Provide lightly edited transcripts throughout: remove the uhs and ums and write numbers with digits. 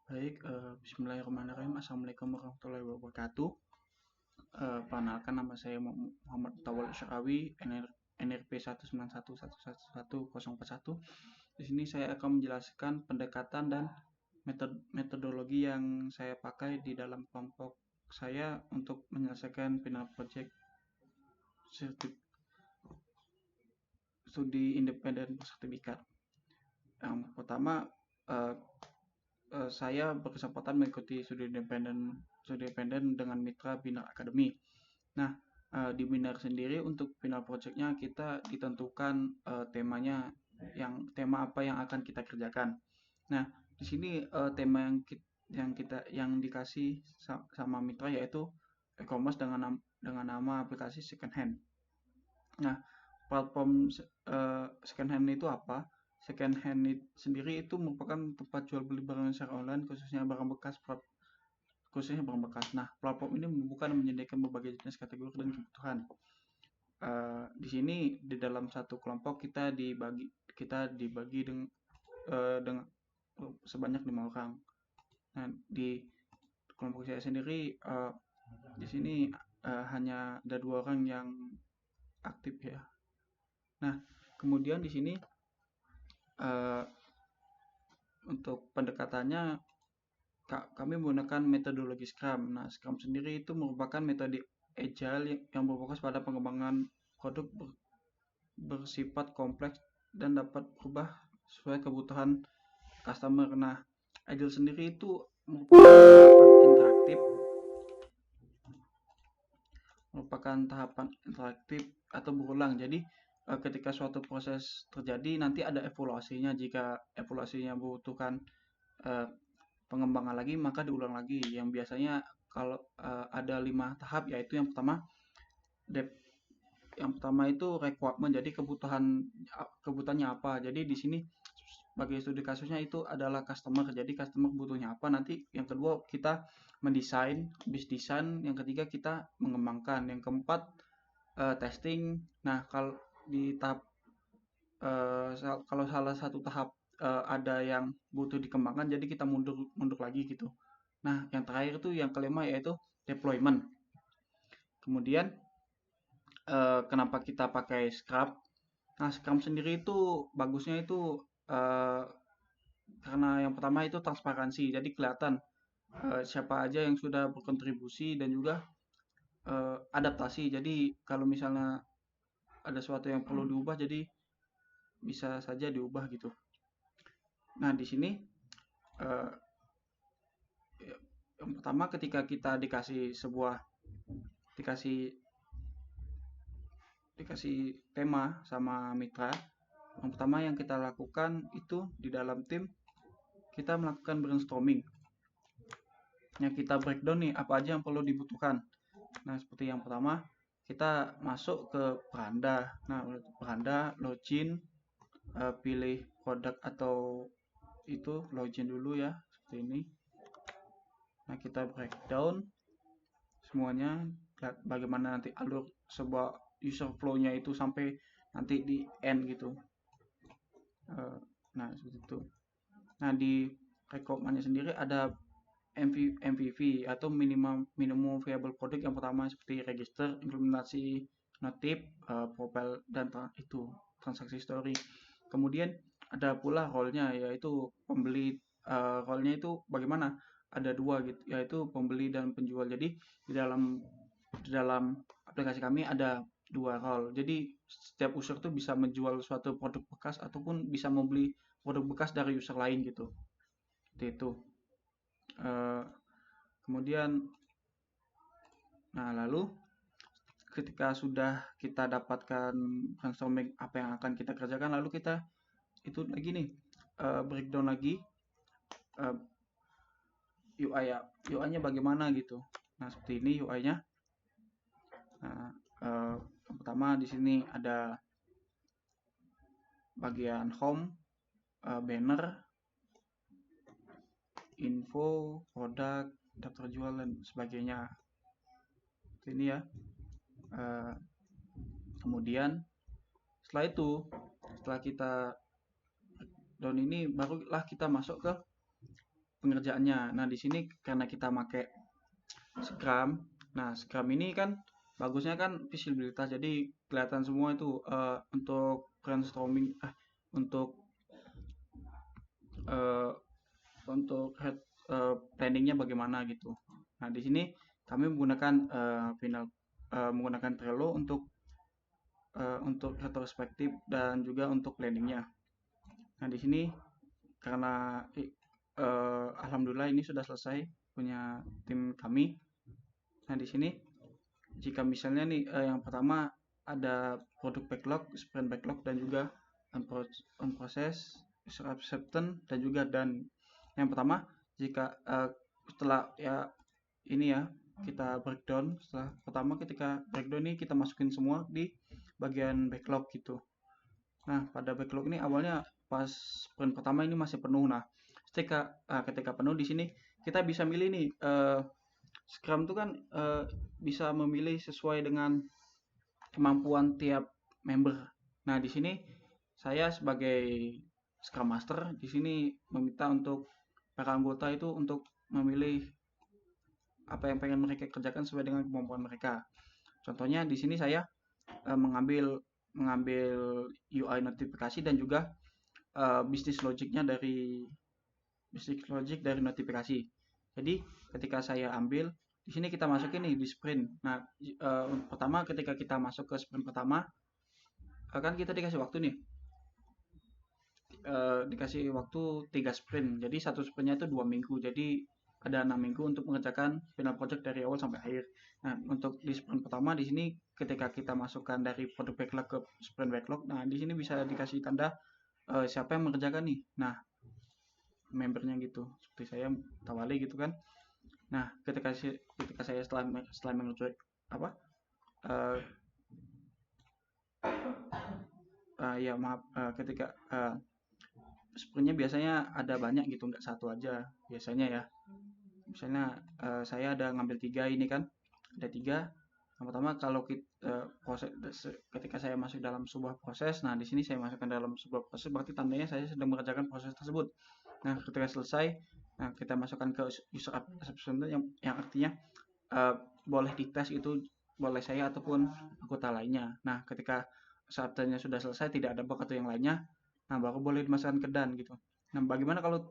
Baik, bismillahirrahmanirrahim. Assalamualaikum warahmatullahi wabarakatuh. Perkenalkan, nama saya Muhammad Tawal Syarawi, NRP 191111041. Di sini saya akan menjelaskan pendekatan dan metodologi yang saya pakai di dalam kelompok saya untuk menyelesaikan final project studi independen sertifikat. Yang pertama, eh, saya berkesempatan mengikuti studi independen dengan mitra Binar Academy. Nah, di Binar sendiri untuk final projectnya kita ditentukan temanya, tema apa yang akan kita kerjakan. Nah, di sini tema yang dikasih sama mitra yaitu e-commerce dengan nama aplikasi second hand. Nah, platform second hand itu apa? Second hand sendiri itu merupakan tempat jual beli barang secara online, khususnya barang bekas. Nah, platform ini membuka dan menyediakan berbagai jenis kategori dan kebutuhan. Di sini di dalam satu kelompok kita dibagi dengan sebanyak 5 orang. Nah, di kelompok saya sendiri di sini hanya ada 2 orang yang aktif ya. Nah, kemudian di sini uh, untuk pendekatannya kami menggunakan metodologi Scrum. Nah, Scrum sendiri itu merupakan metode agile yang berfokus pada pengembangan produk bersifat kompleks dan dapat berubah sesuai kebutuhan customer. Nah, agile sendiri itu merupakan tahapan interaktif atau berulang. Jadi ketika suatu proses terjadi nanti ada evaluasinya. Jika evaluasinya membutuhkan uh, pengembangan lagi maka diulang lagi. Yang biasanya kalau ada 5 tahap, yaitu yang pertama itu requirement, jadi kebutuhannya apa. Jadi di sini bagi studi kasusnya itu adalah customer, jadi customer butuhnya apa. Nanti yang kedua kita mendesain, bis desain. Yang ketiga kita mengembangkan. Yang keempat testing. Nah, kalau di tahap kalau salah satu tahap ada yang butuh dikembangkan, jadi kita mundur lagi gitu. Nah, yang terakhir itu yang kelima yaitu deployment. Kemudian kenapa kita pakai Scrum? Nah, Scrum sendiri itu bagusnya itu karena yang pertama itu transparansi, jadi kelihatan siapa aja yang sudah berkontribusi dan juga adaptasi. Jadi kalau misalnya ada sesuatu yang perlu diubah, jadi bisa saja diubah gitu. Nah, di sini uh, yang pertama ketika kita dikasih tema sama mitra, yang pertama yang kita lakukan itu di dalam tim kita melakukan brainstorming. Yang kita breakdown nih apa aja yang perlu dibutuhkan. Nah, seperti yang pertama kita masuk ke beranda. Nah, beranda login, pilih produk atau itu login dulu ya, seperti ini. Nah, kita breakdown semuanya, bagaimana nanti alur sebuah user flow-nya itu sampai nanti di end gitu. Nah, seperti itu. Nah, di requirement-nya sendiri ada MVP atau minimum viable product. Yang pertama seperti register, implementasi, notif, profile, dan itu transaksi story. Kemudian ada pula role-nya, yaitu pembeli. Role-nya itu bagaimana? Ada 2 gitu, yaitu pembeli dan penjual. Jadi di dalam aplikasi kami ada 2 role. Jadi setiap user tuh bisa menjual suatu produk bekas ataupun bisa membeli produk bekas dari user lain gitu. Seperti itu. Kemudian, nah lalu ketika sudah kita dapatkan brainstorming apa yang akan kita kerjakan, lalu kita itu lagi nih breakdown lagi UI ya, UI-nya bagaimana gitu. Nah, seperti ini UI-nya. Nah, yang pertama di sini ada bagian home, banner, info, produk, daftar jual, dan sebagainya. Seperti ini ya. Kemudian setelah kita down ini, barulah kita masuk ke pengerjaannya. Nah, di sini karena kita pakai Scrum. Nah, Scrum ini kan bagusnya kan visibilitas, jadi kelihatan semua itu untuk brainstorming, untuk eh, planningnya bagaimana gitu. Nah, di sini kami menggunakan menggunakan Trello untuk retrospektif dan juga untuk planningnya. Nah, di sini karena alhamdulillah ini sudah selesai punya tim kami. Nah, di sini jika misalnya nih yang pertama ada produk backlog, sprint backlog dan juga on process, user acceptance dan juga dan yang pertama jika setelah ya ini ya kita breakdown setelah pertama ketika breakdown ini kita masukin semua di bagian backlog gitu. Nah, pada backlog ini awalnya pas sprint pertama ini masih penuh. Nah, ketika penuh di sini kita bisa milih nih Scrum itu kan bisa memilih sesuai dengan kemampuan tiap member. Nah, di sini saya sebagai Scrum Master di sini meminta untuk para anggota itu untuk memilih apa yang pengen mereka kerjakan sesuai dengan kemampuan mereka. Contohnya di sini saya mengambil UI notifikasi dan juga bisnis logic dari notifikasi. Jadi ketika saya ambil di sini kita masukin nih di sprint. Nah, pertama ketika kita masuk ke sprint pertama kan kita dikasih waktu nih dikasih waktu 3 sprint. Jadi satu sprintnya itu 2 minggu. Jadi ada 6 minggu untuk mengerjakan final project dari awal sampai akhir. Nah, untuk di sprint pertama di sini ketika kita masukkan dari product backlog ke sprint backlog, nah di sini bisa dikasih tanda siapa yang mengerjakan nih. Nah, membernya gitu. Seperti saya Tawali gitu kan. Nah, ketika saya setelah mengerjakan apa? Uh, ya maaf ketika sprintnya biasanya ada banyak gitu, nggak satu aja biasanya ya. Misalnya saya ada ngambil 3 ini kan, ada 3. Yang pertama kalau ketika saya masuk dalam sebuah proses, nah di sini saya masukkan dalam sebuah proses berarti tandanya saya sedang mengerjakan proses tersebut. Nah, ketika selesai, nah kita masukkan ke user acceptance yang artinya boleh dites itu boleh saya ataupun anggota lainnya. Nah, ketika acceptance-nya sudah selesai tidak ada bug atau yang lainnya, nah baru boleh dimasukkan ke dan gitu. Nah, bagaimana kalau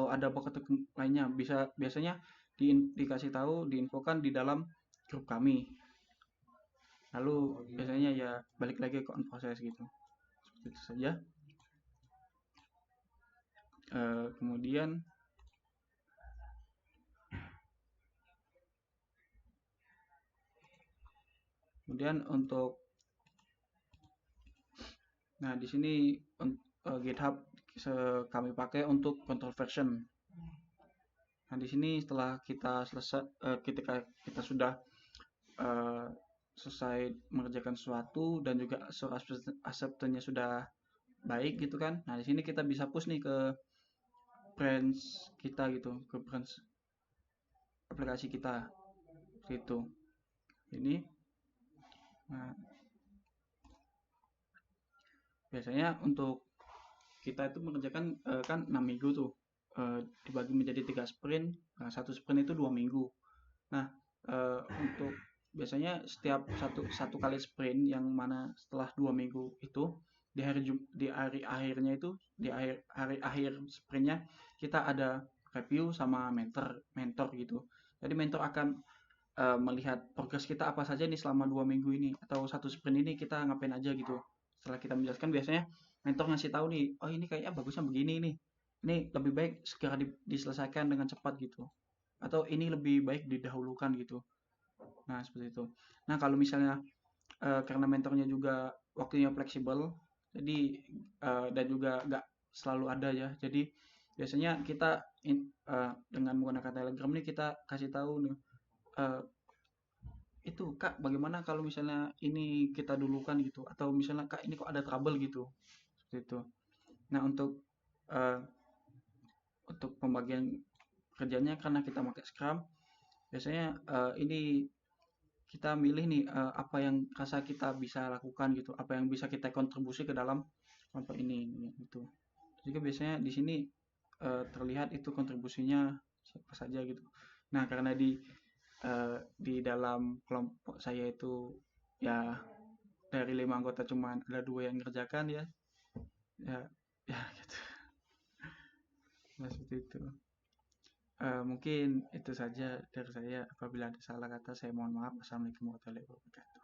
ada bug atau lainnya biasanya dikasih tahu diinfokan di dalam grup kami. Lalu biasanya ya balik lagi ke on process gitu. Seperti itu saja. Kemudian untuk nah di sini GitHub kami pakai untuk control version. Nah, di sini setelah kita selesai ketika kita sudah selesai mengerjakan sesuatu dan juga acceptance-nya sudah baik gitu kan. Nah, di sini kita bisa push nih ke branch kita gitu, ke branch aplikasi kita gitu. Ini nah, biasanya untuk kita itu mengerjakan kan 6 minggu tuh dibagi menjadi 3 sprint. Nah, satu sprint itu 2 minggu. Nah, untuk biasanya setiap satu kali sprint yang mana setelah 2 minggu itu di hari akhirnya itu di hari akhir sprintnya kita ada review sama mentor gitu. Jadi mentor akan melihat progres kita apa saja nih selama 2 minggu ini atau satu sprint ini kita ngapain aja gitu. Setelah kita menjelaskan biasanya mentor ngasih tahu nih, oh ini kayaknya bagusnya begini nih. Ini lebih baik segera diselesaikan dengan cepat gitu. Atau ini lebih baik didahulukan gitu. Nah, seperti itu. Nah, kalau misalnya karena mentornya juga waktunya fleksibel, jadi dan juga nggak selalu ada ya. Jadi biasanya kita dengan menggunakan Telegram ini kita kasih tahu nih, uh, itu Kak, bagaimana kalau misalnya ini kita dulukan gitu, atau misalnya Kak ini kok ada trouble gitu, seperti itu. Nah, uh, untuk pembagian kerjanya karena kita pakai Scrum, biasanya ini kita milih nih apa yang rasa kita bisa lakukan gitu, apa yang bisa kita kontribusi ke dalam kelompok ini gitu. Jadi biasanya di sini terlihat itu kontribusinya siapa saja gitu. Nah, karena di dalam kelompok saya itu ya dari 5 anggota cuma ada 2 yang ngerjakan ya, ya, ya gitu. Nah, seperti itu. Mungkin itu saja dari saya. Apabila ada salah kata, saya mohon maaf. Assalamualaikum warahmatullahi wabarakatuh.